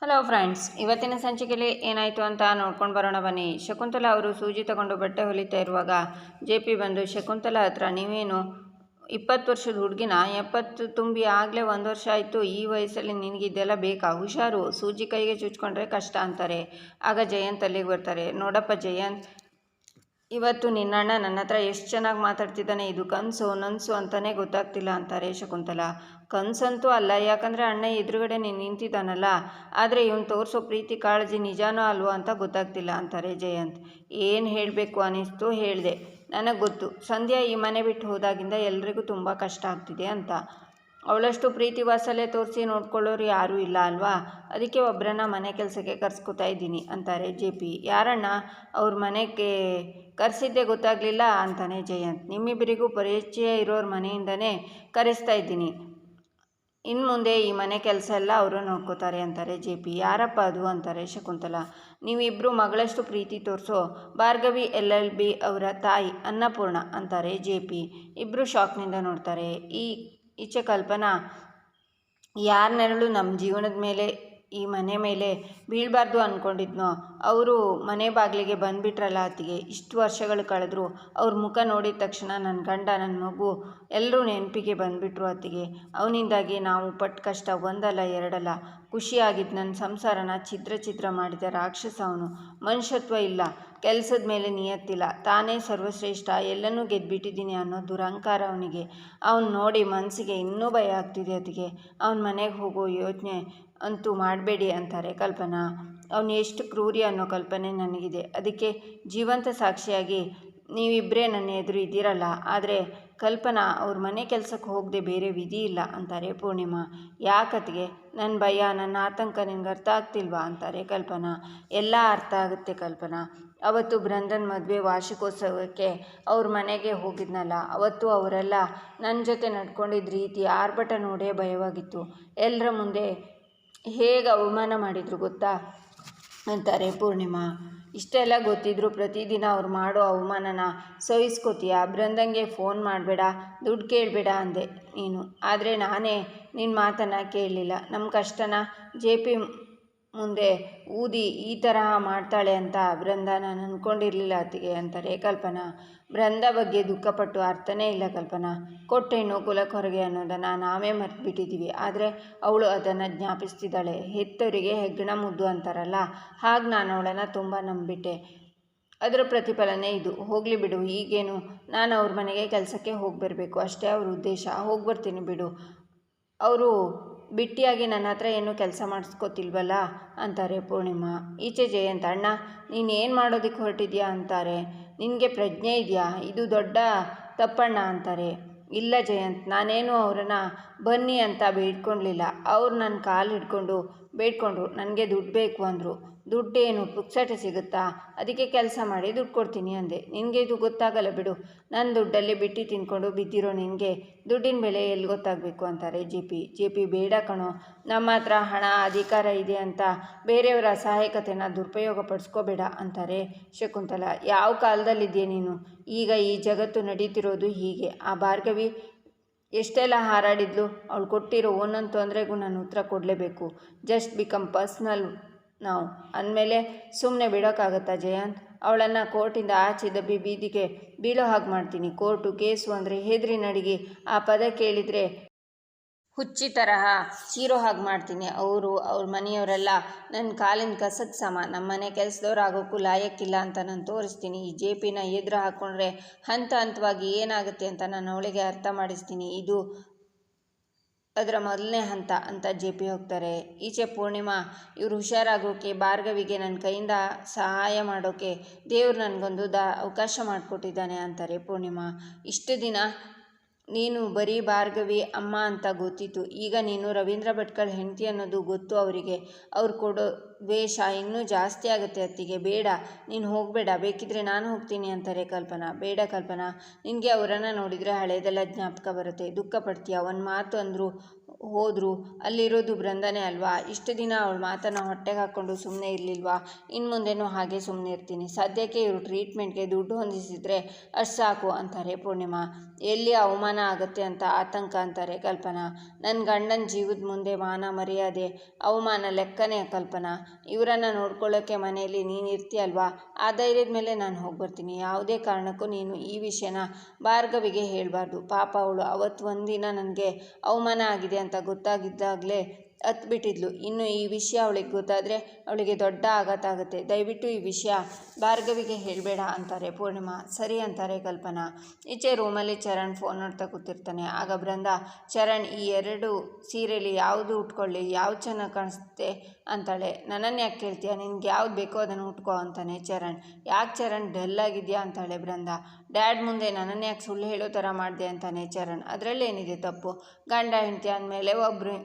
Hello friends, ಇವತ್ತಿನ ಸಂಚಿಕೆಯಲ್ಲಿ ಏನಾಯಿತು ಅಂತ ನೋಡ್ಕೊಂಡು ಬರೋಣ ಬನ್ನಿ. ಶಕುಂತಲಾ ಅವರು ಸೂಜಿ ತಗೊಂಡು ಬಟ್ಟೆ ಹೊಲಿತಾ ಇರುವಾಗ JP ಬಂದು ಶಕುಂತಲಾ ಹತ್ರ, ನೀವೇನು 20 ವರ್ಷದ ಹುಡುಗಿನ, 70 ತುಂಬಿ ಆಗಲೇ 1 ವರ್ಷ ಆಯಿತು, ಈ ವಯಸ್ಸಲ್ಲಿ ನಿನಗಿದೆಲ್ಲ ಬೇಕಾ, ಹುಷಾರು, ಸೂಜಿ ಕೈಗೆ ಚುಚ್ಕೊಂಡ್ರೆ ಕಷ್ಟ ಅಂತಾರೆ. ಆಗ ಜಯಂತ್ ಅಲ್ಲಿಗೆ ಬರ್ತಾರೆ. ನೋಡಪ್ಪ ಜಯಂತ್, ಇವತ್ತು ನಿನ್ನಣ್ಣ ನನ್ನ ಹತ್ರ ಎಷ್ಟು ಚೆನ್ನಾಗಿ ಮಾತಾಡ್ತಿದ್ದಾನೆ, ಇದು ಕನಸು ನನಸು ಅಂತಲೇ ಗೊತ್ತಾಗ್ತಿಲ್ಲ ಅಂತಾರೆ ಶಕುಂತಲಾ. ಕನಸಂತೂ ಅಲ್ಲ, ಯಾಕಂದರೆ ಅಣ್ಣ ಎದುರುಗಡೆ ನಿಂತಿದ್ದಾನಲ್ಲ, ಆದರೆ ಇವನು ತೋರಿಸೋ ಪ್ರೀತಿ ಕಾಳಜಿ ನಿಜಾನೋ ಅಲ್ವೋ ಅಂತ ಗೊತ್ತಾಗ್ತಿಲ್ಲ ಅಂತಾರೆ ಜಯಂತ್. ಏನು ಹೇಳಬೇಕು ಅನ್ನಿಸ್ತು ಹೇಳಿದೆ. ನನಗೆ ಗೊತ್ತು, ಸಂಧ್ಯಾ ಈ ಮನೆ ಬಿಟ್ಟು ಹೋದಾಗಿಂದ ಎಲ್ರಿಗೂ ತುಂಬ ಕಷ್ಟ ಆಗ್ತಿದೆ ಅಂತ. ಅವಳಷ್ಟು ಪ್ರೀತಿ ವಾತ್ಸಲ್ಯ ತೋರಿಸಿ ನೋಡ್ಕೊಳ್ಳೋರು ಯಾರೂ ಇಲ್ಲ ಅಲ್ವಾ, ಅದಕ್ಕೆ ಒಬ್ಬರನ್ನ ಮನೆ ಕೆಲಸಕ್ಕೆ ಕರ್ಸ್ಕೊತಾ ಇದ್ದೀನಿ ಅಂತಾರೆ JP. ಯಾರಣ್ಣ, ಅವ್ರ ಮನೆಗೆ ಕರೆಸಿದ್ದೇ ಗೊತ್ತಾಗಲಿಲ್ಲ ಅಂತಾನೆ ಜಯಂತ್. ನಿಮ್ಮಿಬ್ಬರಿಗೂ ಪರಿಚಯ ಇರೋರ ಮನೆಯಿಂದನೇ ಕರೆಸ್ತಾ ಇದ್ದೀನಿ, ಇನ್ನು ಮುಂದೆ ಈ ಮನೆ ಕೆಲಸ ಎಲ್ಲ ಅವರು ನೋಡ್ಕೋತಾರೆ ಅಂತಾರೆ JP. ಯಾರಪ್ಪ ಅದು ಅಂತಾರೆ ಶಕುಂತಲಾ. ನೀವಿಬ್ಬರು ಮಗಳಷ್ಟು ಪ್ರೀತಿ ತೋರಿಸೋ ಭಾರ್ಗವಿ LLB ಅವರ ತಾಯಿ ಅನ್ನಪೂರ್ಣ ಅಂತಾರೆ JP. ಇಬ್ಬರು ಶಾಕ್ನಿಂದ ನೋಡ್ತಾರೆ. ಈಚೆ ಕಲ್ಪನಾ, ಯಾರ ನೆರಳು ನಮ್ಮ ಜೀವನದ ಮೇಲೆ, ಈ ಮನೆ ಮೇಲೆ ಬೀಳಬಾರ್ದು ಅಂದ್ಕೊಂಡಿದ್ನೋ ಅವರು ಮನೆ ಬಾಗಿಲಿಗೆ ಬಂದುಬಿಟ್ರಲ್ಲ ಅತ್ತಿಗೆ. ಇಷ್ಟು ವರ್ಷಗಳು ಕಳೆದ್ರು ಅವ್ರ ಮುಖ ನೋಡಿದ ತಕ್ಷಣ ನನ್ನ ಗಂಡ, ನನ್ನ ಮಗು ಎಲ್ಲರೂ ನೆನಪಿಗೆ ಬಂದುಬಿಟ್ರು ಅತ್ತಿಗೆ. ಅವನಿಂದಾಗಿ ನಾವು ಪಟ್ಟ ಕಷ್ಟ ಒಂದಲ್ಲ ಎರಡಲ್ಲ. ಖುಷಿಯಾಗಿದ್ದು ನನ್ನ ಸಂಸಾರನ ಛಿದ್ರ ಮಾಡಿದ ರಾಕ್ಷಸ ಅವನು. ಮನುಷ್ಯತ್ವ ಇಲ್ಲ, ಕೆಲಸದ ಮೇಲೆ ನಿಯತ್ತಿಲ್ಲ, ತಾನೇ ಸರ್ವಶ್ರೇಷ್ಠ, ಎಲ್ಲನೂ ಗೆದ್ದುಬಿಟ್ಟಿದ್ದೀನಿ ಅನ್ನೋ ದುರಹಂಕಾರ ಅವನಿಗೆ. ಅವನು ನೋಡಿ ಮನಸ್ಸಿಗೆ ಇನ್ನೂ ಭಯ ಆಗ್ತಿದೆ ಅತ್ತಿಗೆ. ಅವನ ಮನೆಗೆ ಹೋಗೋ ಯೋಚನೆ ಅಂತೂ ಮಾಡಬೇಡಿ ಅಂತಾರೆ ಕಲ್ಪನಾ. ಅವನು ಎಷ್ಟು ಕ್ರೂರಿ ಅನ್ನೋ ಕಲ್ಪನೆ ನನಗಿದೆ, ಅದಕ್ಕೆ ಜೀವಂತ ಸಾಕ್ಷಿಯಾಗಿ ನೀವಿಬ್ಬರೇ ನನ್ನ ಎದುರು ಇದ್ದೀರಲ್ಲ. ಆದರೆ ಕಲ್ಪನಾ, ಅವ್ರ ಮನೆ ಕೆಲಸಕ್ಕೆ ಹೋಗದೆ ಬೇರೆ ವಿಧಿ ಇಲ್ಲ ಅಂತಾರೆ ಪೂರ್ಣಿಮಾ. ಯಾಕತ್ತಿಗೆ, ನನ್ನ ಭಯ, ನನ್ನ ಆತಂಕ ನಿನ್ಗೆ ಅರ್ಥ ಆಗ್ತಿಲ್ವಾ ಅಂತಾರೆ ಕಲ್ಪನಾ. ಎಲ್ಲ ಅರ್ಥ ಆಗುತ್ತೆ ಕಲ್ಪನಾ. ಅವತ್ತು ಬೃಂದನ್ ಮದುವೆ ವಾರ್ಷಿಕೋತ್ಸವಕ್ಕೆ ಅವ್ರ ಮನೆಗೆ ಹೋಗಿದ್ನಲ್ಲ, ಅವತ್ತು ಅವರೆಲ್ಲ ನನ್ನ ಜೊತೆ ನಡ್ಕೊಂಡಿದ್ದ ರೀತಿ ಆರ್ಭಟ ನೋಡೇ ಭಯವಾಗಿತ್ತು. ಎಲ್ಲರ ಮುಂದೆ ಹೇಗೆ ಅವಮಾನ ಮಾಡಿದ್ರು ಗೊತ್ತಾ ಅಂತಾರೆ ಪೂರ್ಣಿಮಾ. ಇಷ್ಟೆಲ್ಲ ಗೊತ್ತಿದ್ರು ಪ್ರತಿದಿನ ಅವ್ರು ಮಾಡೋ ಅವಮಾನನ ಸಹಿಸ್ಕೋತೀಯಾ? ಬೃಂದಂಗೆ ಫೋನ್ ಮಾಡಬೇಡ, ದುಡ್ಡು ಕೇಳಬೇಡ ಅಂದೆ ನೀನು, ಆದರೆ ನಾನೇ ನಿನ್ನ ಮಾತನ್ನು ಕೇಳಲಿಲ್ಲ. ನಮ್ಮ ಕಷ್ಟನ JP ಮುಂದೆ ಊದಿ ಈ ತರಹ ಮಾಡ್ತಾಳೆ ಅಂತ ಬೃಂದ ನಾನು ಅಂದ್ಕೊಂಡಿರಲಿಲ್ಲ ಅತ್ತಿಗೆ ಅಂತಾರೆ ಕಲ್ಪನಾ. ಬೃಂದ ಬಗ್ಗೆ ದುಃಖಪಟ್ಟು ಅರ್ಥನೇ ಇಲ್ಲ ಕಲ್ಪನಾ. ಕೊಟ್ಟೆಣ್ಣು ಕುಲಕ್ಕೆ ಹೊರಗೆ ಅನ್ನೋದನ್ನು ನಾವೇ ಮರೆತುಬಿಟ್ಟಿದ್ದೀವಿ, ಆದರೆ ಅವಳು ಅದನ್ನು ಜ್ಞಾಪಿಸ್ತಿದ್ದಾಳೆ. ಹೆತ್ತವರಿಗೆ ಹೆಗ್ಗಣ ಮುದ್ದು ಅಂತಾರಲ್ಲ, ಹಾಗೆ ನಾನು ಅವಳನ್ನು ತುಂಬ ನಂಬಿಬಿಟ್ಟೆ. ಅದರ ಪ್ರತಿಫಲನೇ ಇದು. ಹೋಗಲಿ ಬಿಡು, ಈಗೇನು, ನಾನು ಅವ್ರ ಮನೆಗೆ ಕೆಲಸಕ್ಕೆ ಹೋಗಿ ಬರಬೇಕು ಅಷ್ಟೇ ಅವ್ರ ಉದ್ದೇಶ. ಹೋಗಿ ಬರ್ತೀನಿ ಬಿಡು. ಅವರು ಬಿಟ್ಟಿಯಾಗಿ ನನ್ನ ಹತ್ರ ಏನೂ ಕೆಲಸ ಮಾಡಿಸ್ಕೋತಿಲ್ವಲ್ಲ ಅಂತಾರೆ ಪೂರ್ಣಿಮಾ. ಈಚೆ ಜಯಂತ್, ಅಣ್ಣ ನೀನು ಏನು ಮಾಡೋದಕ್ಕೆ ಹೊರಟಿದ್ಯಾ ಅಂತಾರೆ. ನಿನಗೆ ಪ್ರಜ್ಞೆ ಇದೆಯಾ? ಇದು ದೊಡ್ಡ ತಪ್ಪಣ್ಣ ಅಂತಾರೆ. ಇಲ್ಲ ಜಯಂತ್, ನಾನೇನು ಅವರನ್ನು ಬನ್ನಿ ಅಂತ ಬೇಡ್ಕೊಳ್ಲಿಲ್ಲ. ಅವ್ರು ನನ್ನ ಕಾಲು ಹಿಡ್ಕೊಂಡು ಬೇಡ್ಕೊಂಡ್ರು, ನನಗೆ ದುಡ್ಡು ಬೇಕು ಅಂದರು. ದುಡ್ಡೇನು ಪುಕ್ಸಟೆ ಸಿಗುತ್ತಾ? ಅದಕ್ಕೆ ಕೆಲಸ ಮಾಡಿ ದುಡ್ಡು ಕೊಡ್ತೀನಿ ಅಂದೆ. ನಿನಗೆ ಇದು ಗೊತ್ತಾಗಲ್ಲ ಬಿಡು. ನನ್ನ ದುಡ್ಡಲ್ಲಿ ಬಿಟ್ಟು ತಿನ್ಕೊಂಡು ಬಿದ್ದಿರೋ ನಿನಗೆ ದುಡ್ಡಿನ ಬೆಲೆ ಎಲ್ಲಿ ಗೊತ್ತಾಗಬೇಕು ಅಂತಾರೆ JP. ಬೇಡ ಕಣೋ, ನಮ್ಮ ಹತ್ರ ಹಣ ಅಧಿಕಾರ ಇದೆ ಅಂತ ಬೇರೆಯವರ ಅಸಹಾಯಕತೆನ ದುರುಪಯೋಗ ಪಡಿಸ್ಕೋಬೇಡ ಅಂತಾರೆ ಶಕುಂತಲಾ. ಯಾವ ಕಾಲದಲ್ಲಿದೆಯೇ ನೀನು? ಈಗ ಈ ಜಗತ್ತು ನಡೀತಿರೋದು ಹೀಗೆ. ಆ ಭಾರ್ಗವಿ ಎಷ್ಟೆಲ್ಲ ಹಾರಾಡಿದ್ಲು, ಅವಳು ಕೊಟ್ಟಿರೋ ಒಂದೊಂದು ತೊಂದರೆಗೂ ನಾನು ಉತ್ತರ ಕೊಡಲೇಬೇಕು. ಜಸ್ಟ್ ಬಿಕಮ್ ಪರ್ಸ್ನಲ್ ನಾವು ಅಂದಮೇಲೆ ಸುಮ್ಮನೆ ಬಿಡೋಕ್ಕಾಗತ್ತಾ ಜಯಂತ್? ಅವಳನ್ನು ಕೋರ್ಟಿಂದ ಆಚೆ ದಬ್ಬಿ ಬೀದಿಗೆ ಬೀಳೋ ಹಾಗೆ ಮಾಡ್ತೀನಿ. ಕೋರ್ಟು ಕೇಸು ಅಂದರೆ ಹೆದರಿ ನಡಿಗೆ ಆ ಪದ ಕೇಳಿದರೆ ಹುಚ್ಚಿ ತರಹ ಚೀರೋ ಹಾಗೆ ಮಾಡ್ತೀನಿ. ಅವ್ರ ಮನೆಯವರೆಲ್ಲ ನನ್ನ ಕಾಲಿನ ಕಸಕ್ಕೆ ಸಮ. ನಮ್ಮ ಮನೆ ಕೆಲಸದವ್ರು ಆಗೋಕ್ಕೂ ಲಾಯಕ್ಕಿಲ್ಲ ಅಂತ ನಾನು ತೋರಿಸ್ತೀನಿ. ಈ JPನ ಎದುರು ಹಾಕ್ಕೊಂಡ್ರೆ ಹಂತ ಹಂತವಾಗಿ ಏನಾಗುತ್ತೆ ಅಂತ ನಾನು ಅವಳಿಗೆ ಅರ್ಥ ಮಾಡಿಸ್ತೀನಿ. ಇದು ಅದರ ಮೊದಲನೇ ಹಂತ ಅಂತ JP ಹೋಗ್ತಾರೆ. ಈಚೆ ಪೂರ್ಣಿಮಾ, ಇವರು ಹುಷಾರಾಗೋಕ್ಕೆ, ಭಾರ್ಗವಿಗೆ ನನ್ನ ಕೈಯಿಂದ ಸಹಾಯ ಮಾಡೋಕ್ಕೆ ದೇವ್ರು ನನಗೊಂದು ಅವಕಾಶ ಮಾಡಿಕೊಟ್ಟಿದ್ದಾನೆ ಅಂತಾರೆ ಪೂರ್ಣಿಮಾ. ಇಷ್ಟು ದಿನ ನೀನು ಬರೀ ಭಾರ್ಗವಿ ಅಮ್ಮ ಅಂತ ಗೊತ್ತಿತ್ತು, ಈಗ ನೀನು ರವೀಂದ್ರ ಭಟ್ಕಳ ಹೆಂಡತಿ ಅನ್ನೋದು ಗೊತ್ತು ಅವರಿಗೆ. ಅವ್ರು ಕೊಡೋ ದ್ವೇಷ ಇನ್ನೂ ಜಾಸ್ತಿ ಆಗುತ್ತೆ ಅತ್ತಿಗೆ. ಬೇಡ, ನೀನು ಹೋಗಬೇಡ, ಬೇಕಿದ್ರೆ ನಾನು ಹೋಗ್ತೀನಿ ಅಂತಾರೆ ಕಲ್ಪನಾ. ಬೇಡ ಕಲ್ಪನಾ, ನಿನಗೆ ಅವರನ್ನು ನೋಡಿದರೆ ಹಳೇದೆಲ್ಲ ಜ್ಞಾಪಕ ಬರುತ್ತೆ, ದುಃಖ ಪಡ್ತೀಯ. ಒಂದು ಮಾತು ಅಂದರೂ ಹೋದ್ರು ಅಲ್ಲಿರೋದು ಬೃಂದನೇ ಅಲ್ವಾ? ಇಷ್ಟು ದಿನ ಅವಳ ಮಾತನ್ನು ಹೊಟ್ಟೆಗೆ ಹಾಕ್ಕೊಂಡು ಸುಮ್ಮನೆ ಇರಲಿಲ್ವಾ? ಇನ್ನು ಮುಂದೆನೂ ಹಾಗೆ ಸುಮ್ಮನೆ ಇರ್ತೀನಿ. ಸದ್ಯಕ್ಕೆ ಇವರು ಟ್ರೀಟ್ಮೆಂಟ್ಗೆ ದುಡ್ಡು ಹೊಂದಿಸಿದ್ರೆ ಅಷ್ಟು ಸಾಕು ಅಂತಾರೆ ಪೂರ್ಣಿಮಾ. ಎಲ್ಲಿ ಅವಮಾನ ಆಗುತ್ತೆ ಅಂತ ಆತಂಕ ಅಂತಾರೆ ಕಲ್ಪನಾ. ನನ್ನ ಗಂಡನ ಜೀವದ ಮುಂದೆ ಮಾನ ಮರ್ಯಾದೆ ಅವಮಾನ ಲೆಕ್ಕನೇ ಕಲ್ಪನಾ. ಇವರನ್ನು ನೋಡ್ಕೊಳ್ಳೋಕ್ಕೆ ಮನೆಯಲ್ಲಿ ನೀನು ಇರ್ತೀಯಲ್ವಾ? ಆ ಧೈರ್ಯದ ಮೇಲೆ ನಾನು ಹೋಗ್ಬರ್ತೀನಿ. ಯಾವುದೇ ಕಾರಣಕ್ಕೂ ನೀನು ಈ ವಿಷಯನ ಭಾರ್ಗವಿಗೆ ಹೇಳಬಾರ್ದು. ಪಾಪ ಅವಳು ಅವತ್ತು ಒಂದಿನ ನನಗೆ ಅವಮಾನ ಆಗಿದೆ ಅಂತ ಗೊತ್ತಾಗಿದ್ದಾಗಲೇ ಹತ್ಬಿಟ್ಟಿದ್ಲು. ಇನ್ನು ಈ ವಿಷಯ ಅವಳಿಗೆ ಗೊತ್ತಾದರೆ ಅವಳಿಗೆ ದೊಡ್ಡ ಆಘಾತ ಆಗುತ್ತೆ. ದಯವಿಟ್ಟು ಈ ವಿಷಯ ಭಾರ್ಗವಿಗೆ ಹೇಳಬೇಡ ಅಂತಾರೆ ಪೂರ್ಣಿಮಾ. ಸರಿ ಅಂತಾರೆ ಕಲ್ಪನಾ. ಈಚೆ ರೂಮಲ್ಲಿ ಚರಣ್ ಫೋನ್ ನೋಡ್ತಾ ಕೂತಿರ್ತಾನೆ. ಆಗ ಬೃಂದ, ಚರಣ್, ಈ 2 ಸೀರೆಯಲ್ಲಿ ಯಾವುದು ಉಟ್ಕೊಳ್ಳಿ, ಯಾವ್ದು ಚೆನ್ನಾಗಿ ಕಾಣಿಸುತ್ತೆ ಅಂತಾಳೆ. ನನ್ನನ್ನು ಯಾಕೆ ಕೇಳ್ತೀಯ? ನಿನ್ಗೆ ಯಾವ್ದು ಬೇಕೋ ಅದನ್ನು ಉಟ್ಕೋ ಅಂತಾನೆ ಚರಣ್. ಯಾಕೆ ಚರಣ್ ಡಲ್ ಆಗಿದೆಯಾ ಅಂತಾಳೆ ಬೃಂದ. ಡ್ಯಾಡ್ ಮುಂದೆ ನನ್ನನ್ನು ಯಾಕೆ ಸುಳ್ಳು ಹೇಳೋ ಥರ ಮಾಡಿದೆ ಅಂತಾನೆ ಚರಣ್. ಅದರಲ್ಲೇನಿದೆ ತಪ್ಪು? ಗಂಡ ಹೆಂಡತಿ ಅಂದಮೇಲೆ ಒಬ್ಬರು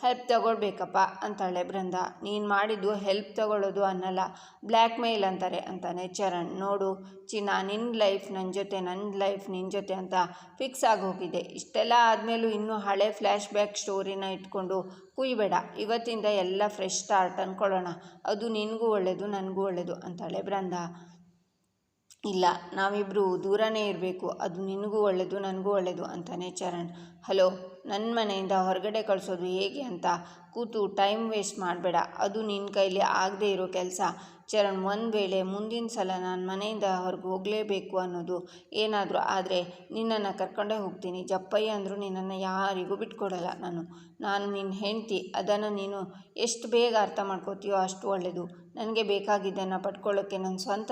ಹೆಲ್ಪ್ ತಗೊಳ್ಬೇಕಪ್ಪ ಅಂತಾಳೆ ಬೃಂದ. ನೀನು ಮಾಡಿದ್ದು ಹೆಲ್ಪ್ ತಗೊಳ್ಳೋದು ಅನ್ನಲ್ಲ, ಬ್ಲ್ಯಾಕ್ ಮೇಲ್ ಅಂತಾನೆ ಚರಣ್. ನೋಡು ಚಿನ್ನ, ನಿನ್ನ ಲೈಫ್ ನನ್ನ ಜೊತೆ, ನನ್ನ ಲೈಫ್ ನಿನ್ನ ಜೊತೆ ಅಂತ ಫಿಕ್ಸ್ ಆಗೋಗಿದೆ. ಇಷ್ಟೆಲ್ಲ ಆದಮೇಲೂ ಇನ್ನೂ ಹಳೆ ಫ್ಲ್ಯಾಶ್ ಬ್ಯಾಕ್ ಸ್ಟೋರಿನ ಇಟ್ಕೊಂಡು ಕುಯ್ಬೇಡ. ಇವತ್ತಿಂದ ಎಲ್ಲ ಫ್ರೆಶ್ ಸ್ಟಾರ್ಟ್ ಅಂದ್ಕೊಳ್ಳೋಣ. ಅದು ನಿನಗೂ ಒಳ್ಳೆಯದು, ನನಗೂ ಒಳ್ಳೆಯದು ಅಂತಾಳೆ ಬೃಂದ. ಇಲ್ಲ, ನಾವಿಬ್ಬರು ದೂರನೇ ಇರಬೇಕು. ಅದು ನಿನಗೂ ಒಳ್ಳೆಯದು, ನನಗೂ ಒಳ್ಳೆಯದು ಅಂತಾನೆ ಚರಣ್. ಹಲೋ, ನನ್ನ ಮನೆಯಿಂದ ಹೊರಗಡೆ ಕಳಿಸೋದು ಹೇಗೆ ಅಂತ ಕೂತು ಟೈಮ್ ವೇಸ್ಟ್ ಮಾಡಬೇಡ. ಅದು ನಿನ್ನ ಕೈಲಿ ಆಗದೆ ಇರೋ ಕೆಲಸ ಚರಣ್. ಒಂದು ವೇಳೆ ಮುಂದಿನ ಸಲ ನಾನು ಮನೆಯಿಂದ ಹೊರಗೆ ಹೋಗಲೇಬೇಕು ಅನ್ನೋದು ಏನಾದರೂ ಆದರೆ ನಿನ್ನನ್ನು ಕರ್ಕೊಂಡೇ ಹೋಗ್ತೀನಿ. ಜಪ್ಪಯ್ಯ ಅಂದರೂ ನಿನ್ನನ್ನು ಯಾರಿಗೂ ಬಿಟ್ಕೊಡಲ್ಲ. ನಾನು ನಿನ್ನ ಹೆಂಡತಿ. ಅದನ್ನು ನೀನು ಎಷ್ಟು ಬೇಗ ಅರ್ಥ ಮಾಡ್ಕೋತೀಯೋ ಅಷ್ಟು ಒಳ್ಳೆಯದು. ನನಗೆ ಬೇಕಾಗಿದ್ದನ್ನು ಪಡ್ಕೊಳ್ಳೋಕ್ಕೆ ನನ್ನ ಸ್ವಂತ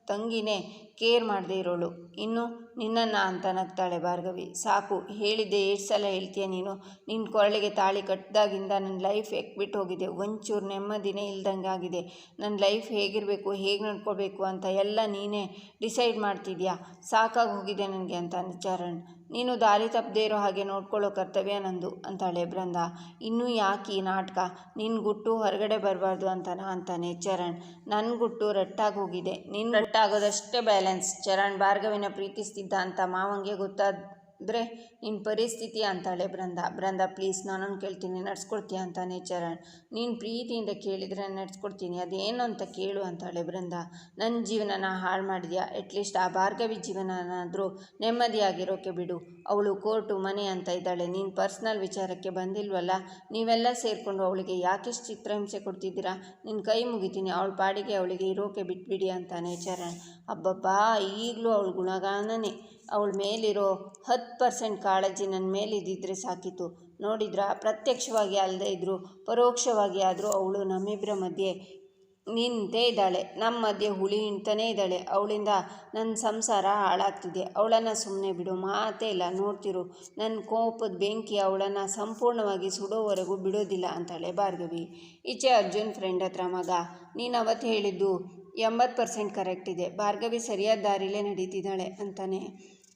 ತಂಗಿನೇ ಕೇರ್ ಮಾಡದೇ ಇರೋಳು, ಇನ್ನು ನಿನ್ನನ್ನು ಅಂತ ನಗ್ತಾಳೆ ಭಾರ್ಗವಿ. ಸಾಕು, ಹೇಳಿದ್ದೆ ಎಷ್ಟು ಸಲ ಹೇಳ್ತೀಯ ನೀನು? ನಿನ್ನ ಕೊರಳಿಗೆ ತಾಳಿ ಕಟ್ಟಿದಾಗಿಂದ ನನ್ನ ಲೈಫ್ ಎಕ್ಬಿಟ್ಟು ಹೋಗಿದೆ. ಒಂಚೂರು ನೆಮ್ಮದಿನೇ ಇಲ್ದಂಗೆ ಆಗಿದೆ. ನನ್ನ ಲೈಫ್ ಹೇಗಿರಬೇಕು, ಹೇಗೆ ನಡ್ಕೋಬೇಕು ಅಂತ ಎಲ್ಲ ನೀನೇ ಡಿಸೈಡ್ ಮಾಡ್ತಿದ್ಯಾ. ಸಾಕಾಗಿ ಹೋಗಿದೆ ನನಗೆ ಅಂತಾನೆ ಚರಣ್. ನೀನು ದಾರಿ ತಪ್ಪದೇ ಇರೋ ಹಾಗೆ ನೋಡ್ಕೊಳ್ಳೋ ಕರ್ತವ್ಯ ನಂದು ಅಂತಾಳೆ ಬೃಂದ. ಇನ್ನೂ ಯಾಕೆ ಈ ನಾಟಕ? ನಿನ್ನ ಗುಟ್ಟು ಹೊರಗಡೆ ಬರಬಾರ್ದು ಅಂತಾನೆ ಚರಣ್. ನನ್ನ ಗುಟ್ಟು ರಟ್ಟಾಗಿ ಹೋಗಿದೆ. ನಿನ್ನ ರಟ್ಟಾಗೋದಷ್ಟೇ ಬ್ಯಾಲೆನ್ಸ್. ಚರಣ್ ಭಾರ್ಗವಿನ ಪ್ರೀತಿಸ್ತಿದ್ದ ಅಂತ ಮಾವಂಗೆ ಗೊತ್ತಾದರೆ ನಿನ್ನ ಪರಿಸ್ಥಿತಿ ಅಂತಾಳೆ ಬೃಂದ. ಪ್ಲೀಸ್, ನಾನೊಂದು ಕೇಳ್ತೀನಿ, ನಡ್ಸ್ಕೊಡ್ತೀಯ ಅಂತಾನೆ ಚರಣ್. ನೀನು ಪ್ರೀತಿಯಿಂದ ಕೇಳಿದರೆ ನಡ್ಸ್ಕೊಡ್ತೀನಿ. ಅದೇನು ಅಂತ ಕೇಳು ಅಂತಾಳೆ ಬೃಂದ. ನನ್ನ ಜೀವನನ ಹಾಳು ಮಾಡಿದ್ಯಾ? ಅಟ್ಲೀಸ್ಟ್ ಆ ಭಾರ್ಗವಿ ಜೀವನನಾದರೂ ನೆಮ್ಮದಿಯಾಗಿರೋಕೆ ಬಿಡು. ಅವಳು ಕೋರ್ಟು ಮನೆ ಅಂತ ಇದ್ದಾಳೆ. ನೀನು ಪರ್ಸ್ನಲ್ ವಿಚಾರಕ್ಕೆ ಬಂದಿಲ್ವಲ್ಲ? ನೀವೆಲ್ಲ ಸೇರಿಕೊಂಡು ಅವಳಿಗೆ ಯಾಕೆಷ್ಟು ಚಿತ್ರಹಿಂಸೆ ಕೊಡ್ತಿದ್ದೀರಾ? ನಿನ್ನ ಕೈ ಮುಗಿತೀನಿ, ಅವಳ ಪಾಡಿಗೆ ಅವಳಿಗೆ ಇರೋಕೆ ಬಿಟ್ಬಿಡಿ ಅಂತಾನೆ ಚರಣ್. ಅಬ್ಬಬ್ಬಾ, ಈಗಲೂ ಅವಳ ಗುಣಗಾನನೇ. ಅವಳ ಮೇಲಿರೋ 10% ಕಾಳಜಿ ನನ್ನ ಮೇಲಿದ್ದಿದ್ರೆ ಸಾಕಿತ್ತು. ನೋಡಿದ್ರಾ? ಪ್ರತ್ಯಕ್ಷವಾಗಿ ಅಲ್ಲದೆ ಇದ್ದರೂ ಪರೋಕ್ಷವಾಗಿ ಆದರೂ ಅವಳು ನಮ್ಮಿಬ್ಬರ ಮಧ್ಯೆ ನಿಂತೇ ಇದ್ದಾಳೆ. ನಮ್ಮ ಮಧ್ಯೆ ಹುಳಿ ಹಿಂಡ್ತಾನೇ ಇದ್ದಾಳೆ. ಅವಳಿಂದ ನನ್ನ ಸಂಸಾರ ಹಾಳಾಗ್ತಿದೆ. ಅವಳನ್ನು ಸುಮ್ಮನೆ ಬಿಡು, ಮಾತೇ ಇಲ್ಲ. ನೋಡ್ತಿರು, ನನ್ನ ಕೋಪದ ಬೆಂಕಿ ಅವಳನ್ನು ಸಂಪೂರ್ಣವಾಗಿ ಸುಡೋವರೆಗೂ ಬಿಡೋದಿಲ್ಲ ಅಂತಾಳೆ ಭಾರ್ಗವಿ. ಈಚೆ ಅರ್ಜುನ್ ಫ್ರೆಂಡ್ ಹತ್ರ, ಮಗ, ನೀನು ಅವತ್ತು ಹೇಳಿದ್ದು 80% ಕರೆಕ್ಟ್ ಇದೆ. ಭಾರ್ಗವಿ ಸರಿಯಾದ ದಾರಿಲೇ ನಡೀತಿದ್ದಾಳೆ ಅಂತಾನೆ.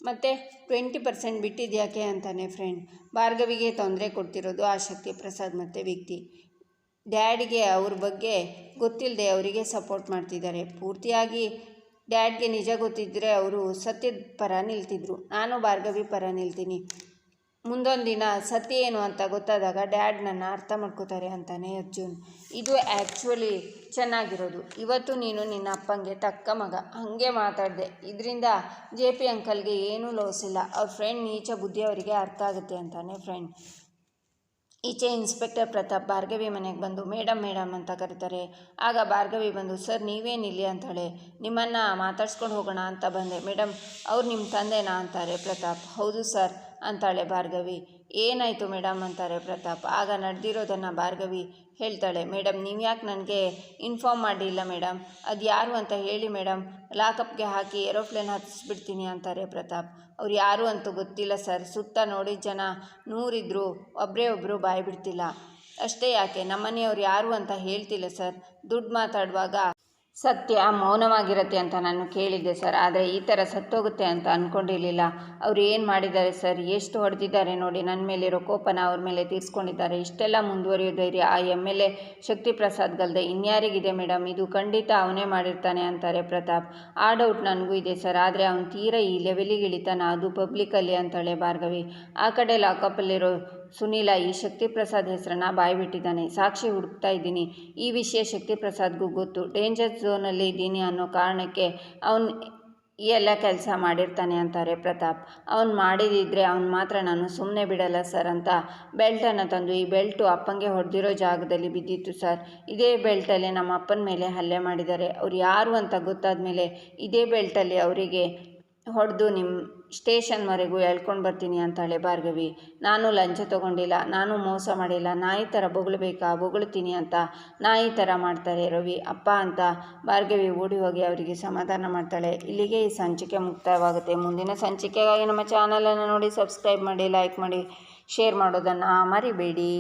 ಮತ್ತು 20% ಬಿಟ್ಟಿದ್ಯಾಕೆ ಅಂತಾನೆ ಫ್ರೆಂಡ್. ಭಾರ್ಗವಿಗೆ ತೊಂದರೆ ಕೊಡ್ತಿರೋದು ಆ ಶಕ್ತಿ ಪ್ರಸಾದ್ ಮತ್ತು ವ್ಯಕ್ತಿ. ಡ್ಯಾಡ್ಗೆ ಅವ್ರ ಬಗ್ಗೆ ಗೊತ್ತಿಲ್ಲದೆ ಅವರಿಗೆ ಸಪೋರ್ಟ್ ಮಾಡ್ತಿದ್ದಾರೆ. ಪೂರ್ತಿಯಾಗಿ ಡ್ಯಾಡ್ಗೆ ನಿಜ ಗೊತ್ತಿದ್ದರೆ ಅವರು ಸತ್ಯದ ಪರ ನಿಲ್ತಿದ್ರು. ನಾನು ಭಾರ್ಗವಿ ಪರ ನಿಲ್ತೀನಿ. ಮುಂದೊಂದು ದಿನ ಸತ್ಯ ಏನು ಅಂತ ಗೊತ್ತಾದಾಗ ಡ್ಯಾಡ್ ನನ್ನ ಅರ್ಥ ಮಾಡ್ಕೋತಾರೆ ಅಂತಾನೆ ಅರ್ಜುನ್. ಇದು ಆ್ಯಕ್ಚುಲಿ ಚೆನ್ನಾಗಿರೋದು. ಇವತ್ತು ನೀನು ನಿನ್ನ ಅಪ್ಪಂಗೆ ತಕ್ಕ ಮಗ, ಹಾಗೆ ಮಾತಾಡಿದೆ. ಇದರಿಂದ JP ಅಂಕಲ್ಗೆ ಏನೂ ಲಾಸ್ ಇಲ್ಲ. ಅವ್ರ ಫ್ರೆಂಡ್ ನೀಚ ಬುದ್ಧಿ ಅವರಿಗೆ ಅರ್ಥ ಆಗುತ್ತೆ ಅಂತಾನೆ ಫ್ರೆಂಡ್. ಈಚೆ ಇನ್ಸ್ಪೆಕ್ಟರ್ ಪ್ರತಾಪ್ ಭಾರ್ಗವಿ ಮನೆಗೆ ಬಂದು ಮೇಡಮ್ ಅಂತ ಕರೀತಾರೆ. ಆಗ ಭಾರ್ಗವಿ ಬಂದು, ಸರ್ ನೀವೇನಿಲ್ಲಿ ಅಂತಾಳೆ. ನಿಮ್ಮನ್ನು ಮಾತಾಡ್ಸ್ಕೊಂಡು ಹೋಗೋಣ ಅಂತ ಬಂದೆ ಮೇಡಮ್. ಅವ್ರು ನಿಮ್ಮ ತಂದೆನಾ ಅಂತಾರೆ ಪ್ರತಾಪ್. ಹೌದು ಸರ್ ಅಂತಾಳೆ ಭಾರ್ಗವಿ. ಏನಾಯಿತು ಮೇಡಮ್ ಅಂತಾರೆ ಪ್ರತಾಪ್. ಆಗ ನಡೆದಿರೋದನ್ನು ಭಾರ್ಗವಿ ಹೇಳ್ತಾಳೆ. ಮೇಡಮ್, ನೀವು ಯಾಕೆ ನನಗೆ ಇನ್ಫಾರ್ಮ್ ಮಾಡಿಲ್ಲ ಮೇಡಮ್? ಅದು ಯಾರು ಅಂತ ಹೇಳಿ ಮೇಡಮ್, ಲಾಕಪ್ಗೆ ಹಾಕಿ ಏರೋಪ್ಲೇನ್ ಹತ್ತಿಸ್ಬಿಡ್ತೀನಿ ಅಂತಾರೆ ಪ್ರತಾಪ್. ಅವ್ರು ಯಾರು ಅಂತೂ ಗೊತ್ತಿಲ್ಲ ಸರ್. ಸುತ್ತ ನೋಡಿದ ಜನ 100 ಇದ್ದರೂ ಒಬ್ಬರು ಬಾಯಿ ಬಿಡ್ತಿಲ್ಲ. ಅಷ್ಟೇ ಯಾಕೆ, ನಮ್ಮನೆಯವ್ರು ಯಾರು ಅಂತ ಹೇಳ್ತಿಲ್ಲ ಸರ್. ದುಡ್ಡು ಮಾತಾಡುವಾಗ ಸತ್ಯ ಮೌನವಾಗಿರುತ್ತೆ ಅಂತ ನಾನು ಕೇಳಿದ್ದೆ ಸರ್. ಆದರೆ ಈ ಥರ ಸತ್ತೋಗುತ್ತೆ ಅಂತ ಅಂದ್ಕೊಂಡಿರಲಿಲ್ಲ. ಅವ್ರು ಏನು ಮಾಡಿದ್ದಾರೆ ಸರ್? ಎಷ್ಟು ಹೊಡೆದಿದ್ದಾರೆ ನೋಡಿ. ನನ್ನ ಮೇಲಿರೋ ಕೋಪನ ಅವ್ರ ಮೇಲೆ ತೀರಿಸ್ಕೊಂಡಿದ್ದಾರೆ. ಇಷ್ಟೆಲ್ಲ ಮುಂದುವರಿಯೋ ಧೈರ್ಯ ಆ MLA ಶಕ್ತಿ ಪ್ರಸಾದ್ಗಲ್ದೆ ಇನ್ಯಾರಿಗಿದೆ ಮೇಡಮ್? ಇದು ಖಂಡಿತ ಅವನೇ ಮಾಡಿರ್ತಾನೆ ಅಂತಾರೆ ಪ್ರತಾಪ್. ಆ ಡೌಟ್ ನನಗೂ ಇದೆ ಸರ್. ಆದರೆ ಅವನು ತೀರಾ ಈ ಲೆವೆಲಿಗೆ ಇಳಿತಾನ, ಅದು ಪಬ್ಲಿಕಲ್ಲಿ ಅಂತಾಳೆ ಭಾರ್ಗವಿ. ಆ ಕಡೆ ಲಾಕಪ್ಪಲ್ಲಿರೋ ಸುನೀಲ ಈ ಶಕ್ತಿ ಪ್ರಸಾದ್ ಹೆಸರನ್ನ ಬಾಯ್ಬಿಟ್ಟಿದ್ದಾನೆ. ಸಾಕ್ಷಿ ಹುಡುಕ್ತಾ ಇದ್ದೀನಿ. ಈ ವಿಷಯ ಶಕ್ತಿ ಪ್ರಸಾದ್ಗೂ ಗೊತ್ತು. ಡೇಂಜರ್ ಝೋನಲ್ಲಿ ಇದ್ದೀನಿ ಅನ್ನೋ ಕಾರಣಕ್ಕೆ ಅವನು ಈ ಎಲ್ಲ ಕೆಲಸ ಮಾಡಿರ್ತಾನೆ ಅಂತಾರೆ ಪ್ರತಾಪ್. ಅವ್ನು ಮಾಡಿದಿದ್ರೆ ಅವ್ನು ಮಾತ್ರ ನಾನು ಸುಮ್ಮನೆ ಬಿಡಲ್ಲ ಸರ್ ಅಂತ ಬೆಲ್ಟನ್ನು ತಂದು, ಈ ಬೆಲ್ಟು ಅಪ್ಪಂಗೆ ಹೊಡೆದಿರೋ ಜಾಗದಲ್ಲಿ ಬಿದ್ದಿತ್ತು ಸರ್. ಇದೇ ಬೆಲ್ಟಲ್ಲಿ ನಮ್ಮ ಅಪ್ಪನ ಮೇಲೆ ಹಲ್ಲೆ ಮಾಡಿದ್ದಾರೆ. ಅವ್ರು ಯಾರು ಅಂತ ಗೊತ್ತಾದ ಮೇಲೆ ಇದೇ ಬೆಲ್ಟಲ್ಲಿ ಅವರಿಗೆ ಹೊಡೆದು ನಿಮ್ಮ ಸ್ಟೇಷನ್ವರೆಗೂ ಎಳ್ಕೊಂಡು ಬರ್ತೀನಿ ಅಂತಾಳೆ ಭಾರ್ಗವಿ. ನಾನು ಲಂಚ ತೊಗೊಂಡಿಲ್ಲ, ನಾನು ಮೋಸ ಮಾಡಿಲ್ಲ, ನಾಯಿ ಥರ ಬೊಗಳ್ಬೇಕಾ, ಬೊಗಳ್ತೀನಿ ಅಂತ ನಾಯಿ ಥರ ಮಾಡ್ತಾರೆ ರವಿ ಅಪ್ಪ ಅಂತ ಭಾರ್ಗವಿ ಓಡಿ ಹೋಗಿ ಅವರಿಗೆ ಸಮಾಧಾನ ಮಾಡ್ತಾಳೆ. ಇಲ್ಲಿಗೆ ಈ ಸಂಚಿಕೆ ಮುಕ್ತಾಯವಾಗುತ್ತೆ. ಮುಂದಿನ ಸಂಚಿಕೆಗಾಗಿ ನಮ್ಮ ಚಾನಲನ್ನು ನೋಡಿ ಸಬ್ಸ್ಕ್ರೈಬ್ ಮಾಡಿ, ಲೈಕ್ ಮಾಡಿ, ಶೇರ್ ಮಾಡೋದನ್ನು ಮರಿಬೇಡಿ.